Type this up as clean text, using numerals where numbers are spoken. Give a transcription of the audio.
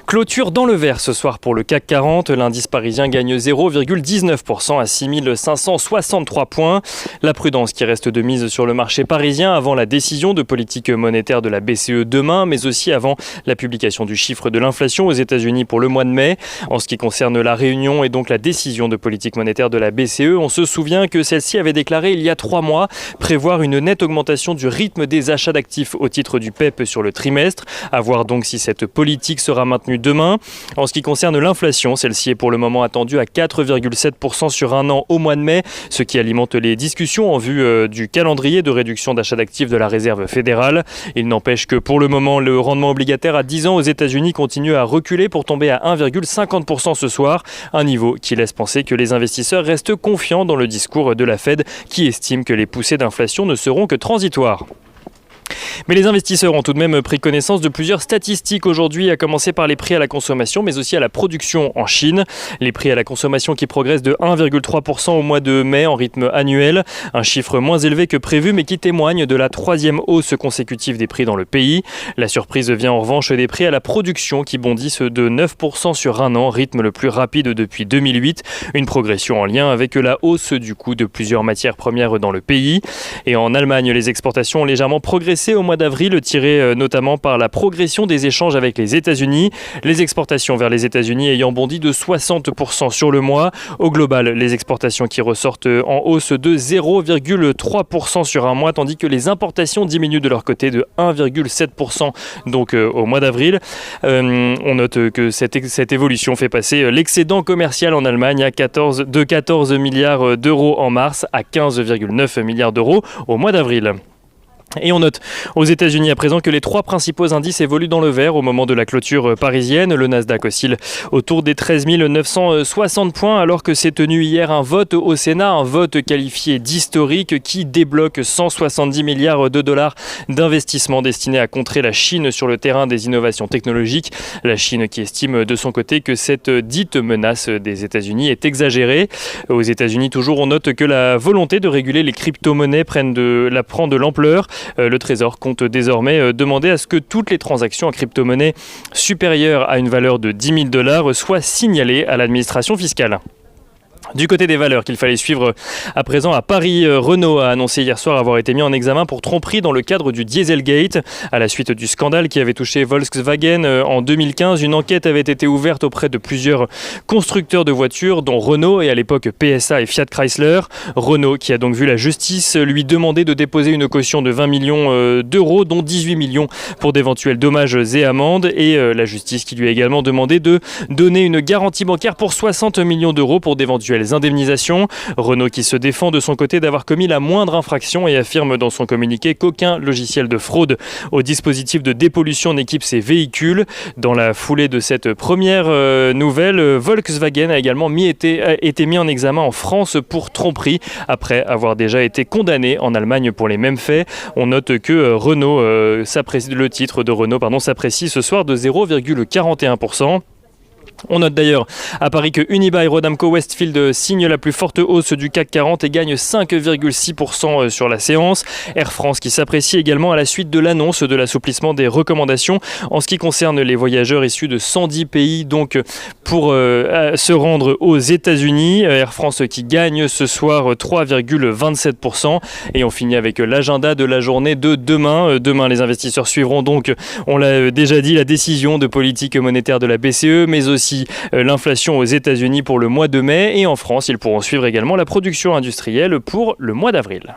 Clôture dans le vert ce soir pour le CAC 40. L'indice parisien gagne 0,19% à 6563 points. La prudence qui reste de mise sur le marché parisien avant la décision de politique monétaire de la BCE demain, mais aussi avant la publication du chiffre de l'inflation aux États-Unis pour le mois de mai. En ce qui concerne la réunion et donc la décision de politique monétaire de la BCE, on se souvient que celle-ci avait déclaré il y a 3 mois prévoir une nette augmentation du rythme des achats d'actifs au titre du PEP sur le trimestre. À voir donc si cette politique sera maintenue demain. En ce qui concerne l'inflation, celle-ci est pour le moment attendue à 4,7% sur un an au mois de mai, ce qui alimente les discussions en vue du calendrier de réduction d'achat d'actifs de la Réserve fédérale. Il n'empêche que pour le moment, le rendement obligataire à 10 ans aux États-Unis continue à reculer pour tomber à 1,50% ce soir, un niveau qui laisse penser que les investisseurs restent confiants dans le discours de la Fed qui estime que les poussées d'inflation ne seront que transitoires. Mais les investisseurs ont tout de même pris connaissance de plusieurs statistiques aujourd'hui, à commencer par les prix à la consommation, mais aussi à la production en Chine. Les prix à la consommation qui progressent de 1,3% au mois de mai en rythme annuel, un chiffre moins élevé que prévu, mais qui témoigne de la 3e hausse consécutive des prix dans le pays. La surprise vient en revanche des prix à la production qui bondissent de 9% sur un an, rythme le plus rapide depuis 2008, une progression en lien avec la hausse du coût de plusieurs matières premières dans le pays. Et en Allemagne, les exportations ont légèrement progressé au mois d'avril, tiré notamment par la progression des échanges avec les États-Unis. Les exportations vers les États-Unis ayant bondi de 60% sur le mois. Au global, les exportations qui ressortent en hausse de 0,3% sur un mois, tandis que les importations diminuent de leur côté de 1,7% donc au mois d'avril. On note que cette évolution fait passer l'excédent commercial en Allemagne de 14 milliards d'euros en mars à 15,9 milliards d'euros au mois d'avril. Et on note aux États-Unis à présent que les 3 principaux indices évoluent dans le vert au moment de la clôture parisienne. Le Nasdaq oscille autour des 13 960 points alors que s'est tenu hier un vote au Sénat, un vote qualifié d'historique qui débloque 170 milliards de dollars d'investissements destinés à contrer la Chine sur le terrain des innovations technologiques. La Chine qui estime de son côté que cette dite menace des États-Unis est exagérée. Aux États-Unis toujours, on note que la volonté de réguler les crypto-monnaies prend de l'ampleur. Le Trésor compte désormais demander à ce que toutes les transactions en crypto-monnaie supérieures à une valeur de 10 000 $ soient signalées à l'administration fiscale. Du côté des valeurs qu'il fallait suivre à présent à Paris, Renault a annoncé hier soir avoir été mis en examen pour tromperie dans le cadre du Dieselgate. À la suite du scandale qui avait touché Volkswagen en 2015, une enquête avait été ouverte auprès de plusieurs constructeurs de voitures, dont Renault et à l'époque PSA et Fiat Chrysler. Renault qui a donc vu la justice lui demander de déposer une caution de 20 millions d'euros, dont 18 millions pour d'éventuels dommages et amendes. Et la justice qui lui a également demandé de donner une garantie bancaire pour 60 millions d'euros pour d'éventuels indemnisations. Renault qui se défend de son côté d'avoir commis la moindre infraction et affirme dans son communiqué qu'aucun logiciel de fraude au dispositif de dépollution n'équipe ses véhicules. Dans la foulée de cette première nouvelle, Volkswagen a également été mis en examen en France pour tromperie après avoir déjà été condamné en Allemagne pour les mêmes faits. On note que le titre de Renault s'apprécie ce soir de 0,41%. On note d'ailleurs à Paris que Unibail-Rodamco-Westfield signe la plus forte hausse du CAC 40 et gagne 5,6% sur la séance. Air France qui s'apprécie également à la suite de l'annonce de l'assouplissement des recommandations en ce qui concerne les voyageurs issus de 110 pays donc pour se rendre aux États-Unis. Air France qui gagne ce soir 3,27%. Et on finit avec l'agenda de la journée de demain. Demain, les investisseurs suivront donc, on l'a déjà dit, la décision de politique monétaire de la BCE, mais aussi l'inflation aux États-Unis pour le mois de mai. Et en France, ils pourront suivre également la production industrielle pour le mois d'avril.